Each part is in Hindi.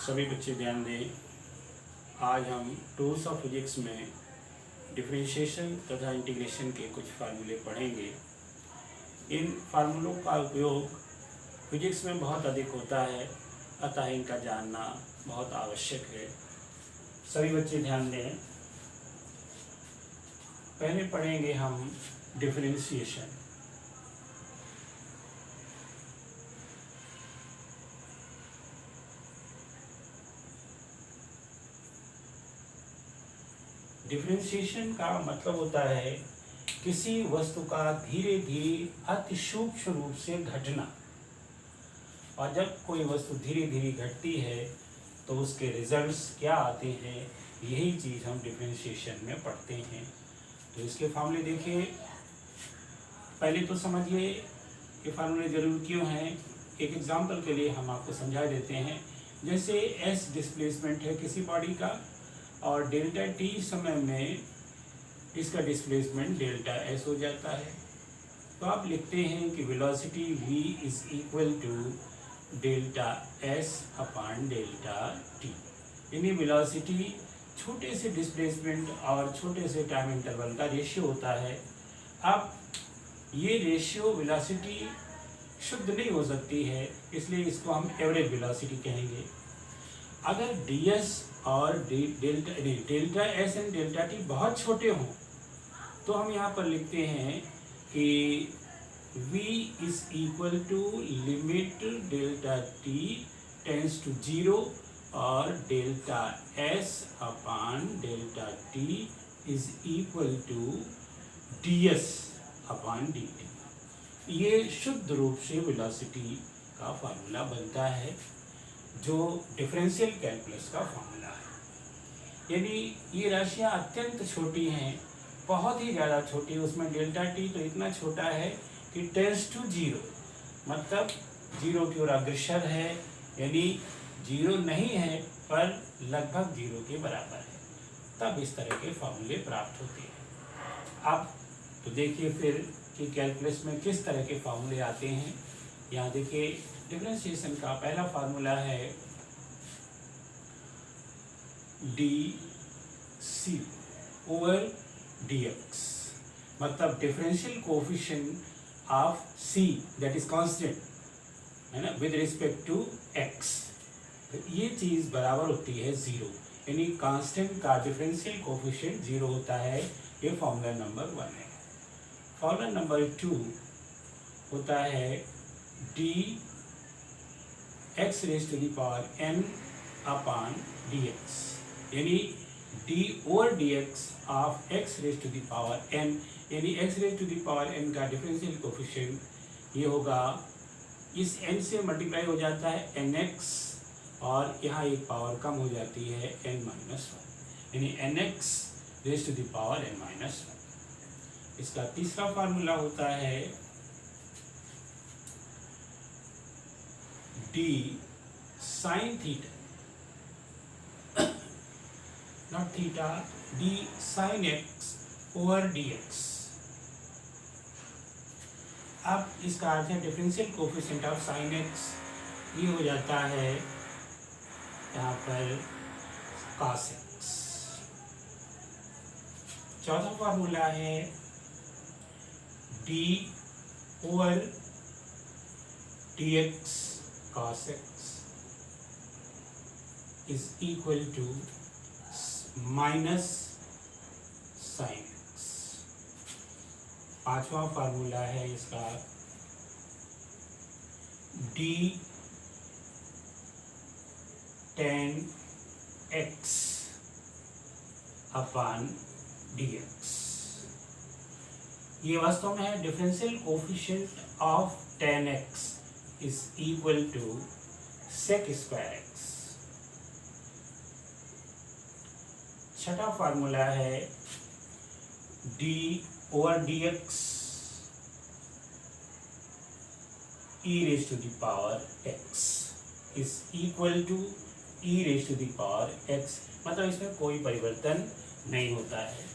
सभी बच्चे ध्यान दें। आज हम टूल्स ऑफ फिजिक्स में डिफरेंशिएशन तथा इंटीग्रेशन के कुछ फार्मूले पढ़ेंगे। इन फार्मूलों का उपयोग फिजिक्स में बहुत अधिक होता है, अतः इनका जानना बहुत आवश्यक है। सभी बच्चे ध्यान दें। पहले पढ़ेंगे हम डिफरेंशिएशन। डिफरेंशिएशन का मतलब होता है किसी वस्तु का धीरे धीरे अति सूक्ष्म रूप से घटना। और जब कोई वस्तु धीरे धीरे घटती है तो उसके रिजल्ट्स क्या आते हैं, यही चीज़ हम डिफरेंशिएशन में पढ़ते हैं। तो इसके फार्मूले देखिए। पहले तो समझिए ये फार्मूले जरूर क्यों हैं। एक एग्जांपल के लिए हम आपको समझा देते हैं। जैसे एस डिस्प्लेसमेंट है किसी बॉडी का और डेल्टा टी समय में इसका डिस्प्लेसमेंट डेल्टा एस हो जाता है। तो आप लिखते हैं कि velocity v is equal to delta S upon delta T. यानी वेलोसिटी छोटे से डिस्प्लेसमेंट और छोटे से टाइम इंटरवल का रेशियो होता है। अब ये रेशियो वेलोसिटी शुद्ध नहीं हो सकती है, इसलिए इसको हम एवरेज वेलोसिटी कहेंगे। अगर ds और delta S and delta T बहुत छोटे हों तो हम यहाँ पर लिखते हैं कि v is equal to limit delta T tends to 0 और delta S upon delta T is equal to ds upon dt। ये शुद्ध रूप से वेलोसिटी का फार्मूला बनता है, जो डिफरेंशियल कैलकुलस का फार्मूला है। यदि ये राशियाँ अत्यंत छोटी हैं, बहुत ही ज़्यादा छोटी, उसमें डेल्टा टी तो इतना छोटा है कि टेंस टू 0, मतलब 0 की ओर अग्रसर है, यानी 0 नहीं है पर लगभग 0 के बराबर है। तब इस तरह के फार्मूले प्राप्त होते हैं। अब तो देखिए फिर कि कैलकुलस में किस तरह के फार्मूले आते हैं। यहाँ देखिए डिफरेंशिएशन का पहला फार्मूला है D C over D X, मतलब differential coefficient of C that is constant है ना, विद रिस्पेक्ट टू एक्स। ये चीज़ बराबर होती है 0, यानी कांस्टेंट का डिफरेंशियल कोफिशिएंट 0 होता है। ये फार्मूला नंबर 1 है। फार्मूला नंबर 2 होता है D X raise to the power n upon D X, यानी D over D X of X raise to the power n, यानी X raise to the power n का डिफरेंशियल कोफिशिएंट ये होगा, इस n से मल्टीप्लाई हो जाता है nx और यहाँ एक पावर कम हो जाती है n-1, यानी nx raise to the power n-1। इसका तीसरा फार्मूला होता है D sine theta, not theta, D sine X over D X. अब इसका अर्थ है differential coefficient of sine X, ये हो जाता है यहाँ पर cos एक्स। चौथा फार्मूला है D over D X cos x is equal to minus sine x। पांचवा फार्मूला है इसका D tan X upon D X. ये वास्तव में है differential coefficient of tan X is equal to sec square x। छठा फार्मूला है d over D X e raise to the power x is equal to e raise to the power x, मतलब इसमें कोई परिवर्तन नहीं होता है।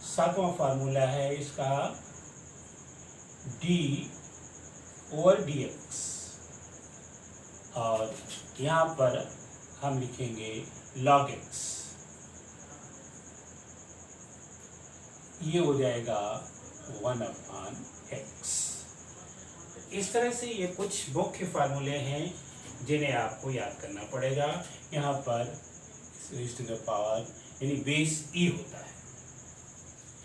सातवां फार्मूला है इसका d ओवर डी एक्स और यहाँ पर हम लिखेंगे log x, ये हो जाएगा 1/x। इस तरह से ये कुछ मुख्य फार्मूले हैं जिन्हें आपको याद करना पड़ेगा। यहाँ पर रेज़ टू द पावर यानी बेस e होता है,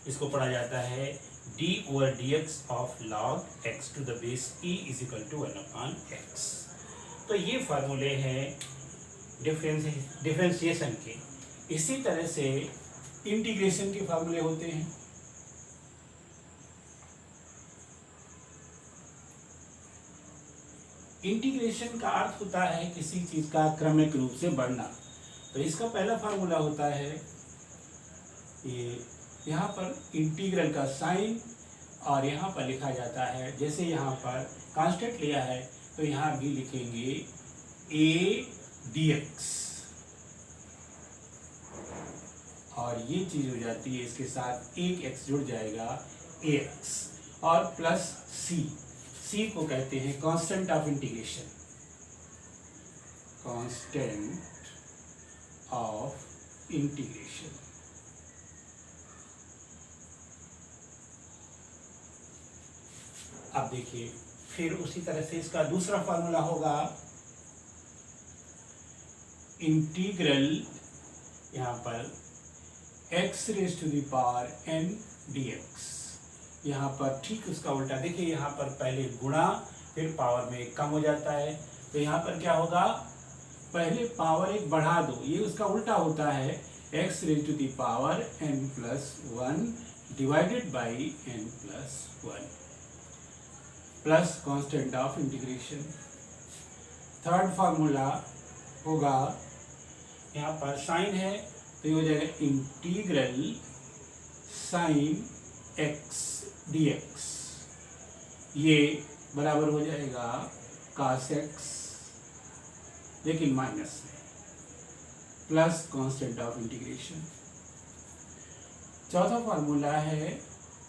इसको पढ़ा जाता है d/dx of log x to the base e is equal to 1/x। तो ये फार्मूले हैं डिफरेंशिएशन के। इसी तरह से इंटीग्रेशन के फार्मूले होते हैं। इंटीग्रेशन का अर्थ होता है किसी चीज का क्रमिक रूप से बढ़ना। तो इसका पहला फार्मूला होता है ये, यहाँ पर इंटीग्रल का साइन और यहाँ पर लिखा जाता है, जैसे यहाँ पर कांस्टेंट लिया है तो यहाँ भी लिखेंगे a dx, और ये चीज हो जाती है, इसके साथ एक x जुड़ जाएगा ax, और प्लस c को कहते हैं constant of integration, constant of integration. अब देखिए फिर उसी तरह से इसका दूसरा फार्मूला होगा इंटीग्रल, यहाँ पर x raise to the power n dx, यहाँ पर ठीक उसका उल्टा। देखिए यहाँ पर पहले गुणा फिर पावर में एक कम हो जाता है, तो यहाँ पर क्या होगा, पहले पावर एक बढ़ा दो, ये उसका उल्टा होता है x raise to the power n plus 1 divided by n plus 1 plus constant of integration. Third formula होगा, यहाँ पर साइन है तो ये हो जाएगा इंटीग्रल साइन x dx, ये बराबर हो जाएगा cos x लेकिन माइनस में प्लस कांस्टेंट ऑफ इंटीग्रेशन। चौथा फार्मूला है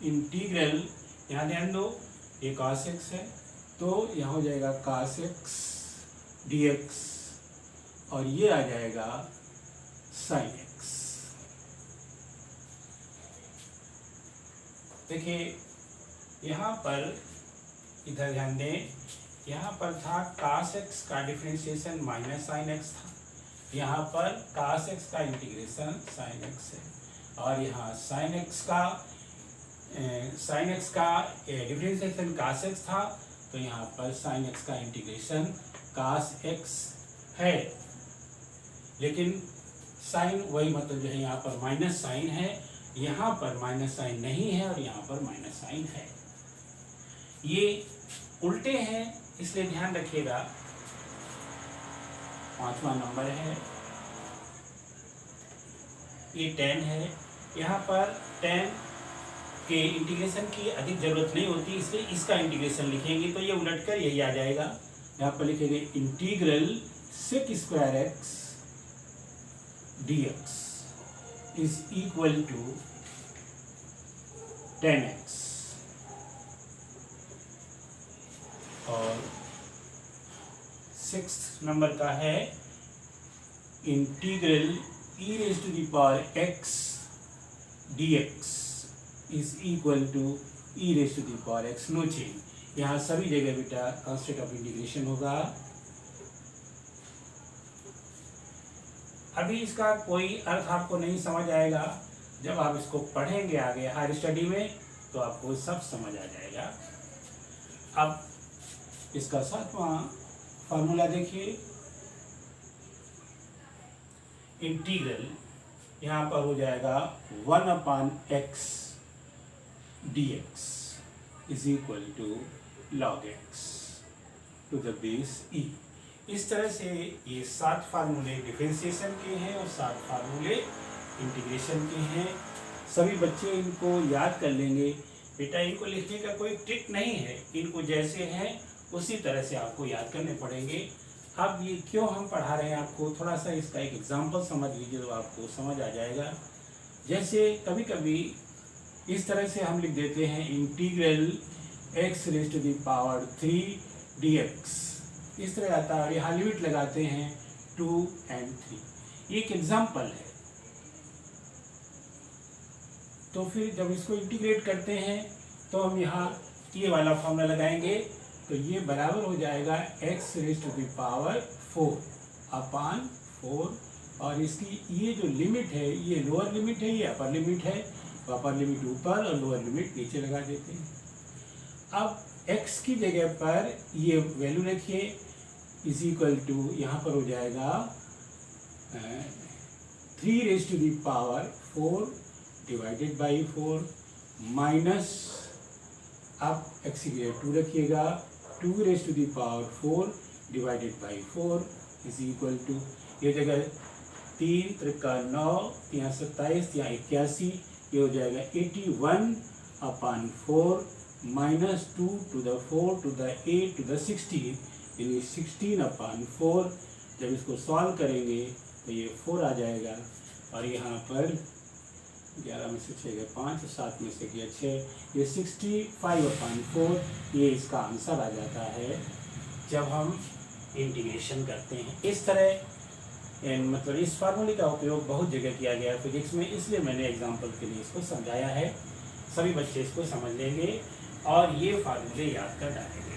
इंटीग्रल, यहाँ ध्यान दो ये cos x है तो यहाँ हो जाएगा cos x dx, और ये आ जाएगा sin x। देखिए यहाँ पर इधर ध्यान दें, यहाँ पर था cos x का डिफरेंशिएशन माइनस sin x था, यहाँ पर cos x का इंटीग्रेशन sin x है, और यहाँ sin x का डिफरेंशिएशन cos x था, तो यहाँ पर sin x का इंटीग्रेशन cos x है, लेकिन साइन वही मतलब जो है यहाँ पर माइनस साइन है, यहाँ पर माइनस साइन नहीं है और यहाँ पर माइनस साइन है, ये उल्टे हैं इसलिए ध्यान रखिएगा। पांचवा नंबर है, ये tan है, यहाँ पर tan के इंटीग्रेशन की अधिक जरूरत नहीं होती इसलिए इसका इंटीग्रेशन लिखेंगे तो ये उलटकर यही आ जाएगा। यहाँ पर लिखेंगे integral sec square x dx is equal to tan x, और 6th नंबर का है integral e raised to the power x dx is equal to e raised to the power x, no change. यहाँ सभी जगह बेटा कांस्टेंट ऑफ इंटीग्रेशन होगा। अभी इसका कोई अर्थ आपको नहीं समझ आएगा, जब आप इसको पढ़ेंगे आगे हायर स्टडी में तो आपको सब समझ आ जाएगा। अब इसका सातवां फार्मूला देखिए, इंटीग्रल यहाँ पर हो जाएगा 1/x dx is equal to log x to the base e। इस तरह से ये 7 फार्मूले डिफरेंशिएशन के हैं और 7 फार्मूले इंटीग्रेशन के हैं। सभी बच्चे इनको याद कर लेंगे। बेटा इनको लिखने का कोई ट्रिक नहीं है, इनको जैसे हैं उसी तरह से आपको याद करने पड़ेंगे। अब ये क्यों हम पढ़ा रहे हैं आपको, थोड़ा सा इसका एक एग्जांपल समझ लीजिए तो आपको समझ आ जाएगा। जैसे कभी कभी इस तरह से हम लिख देते हैं integral x raise to the power 3 dx इस तरह आता है। और यहाँ लिमिट लगाते हैं 2 and 3। ये एक एग्जाम्पल है। तो फिर जब इसको इंटीग्रेट करते हैं तो हम यहाँ ये वाला फॉर्मूला लगाएंगे, तो ये बराबर हो जाएगा x raise to the power 4 upon 4। और इसकी ये जो लिमिट है ये लोअर लिमिट है, ये अपर लिमिट है, तो अपर लिमिट ऊपर और लोअर लिमिट नीचे लगा देते हैं। अब x की जगह पर ये वैल्यू रखिए, इज इक्वल टू यहाँ पर हो जाएगा 3 raise to the power 4 divided by 4 minus, अब x की जगह 2 रखिएगा, 2 raise to the power 4 divided by 4 is equal to, ये जगह 3 त्रिका 9, यहाँ 27, यहाँ 81, ये हो जाएगा 81 upon 4 minus 2 to the 4 to the 8 to the 16, यानी 16 अपॉन 4। जब इसको सॉल्व करेंगे तो ये 4 आ जाएगा, और यहाँ पर 11 में से 6 गए 5, 7 में से गया 6, ये 65 अपॉन 4, ये इसका आंसर आ जाता है जब हम इंटीग्रेशन करते हैं। इस तरह मतलब इस फार्मूले का उपयोग बहुत जगह किया गया है फिजिक्स में, इसलिए मैंने एग्जाम्पल के लिए इसको समझाया है। सभी बच्चे इसको समझ लेंगे और ये फार्मूले याद कर डालेंगे।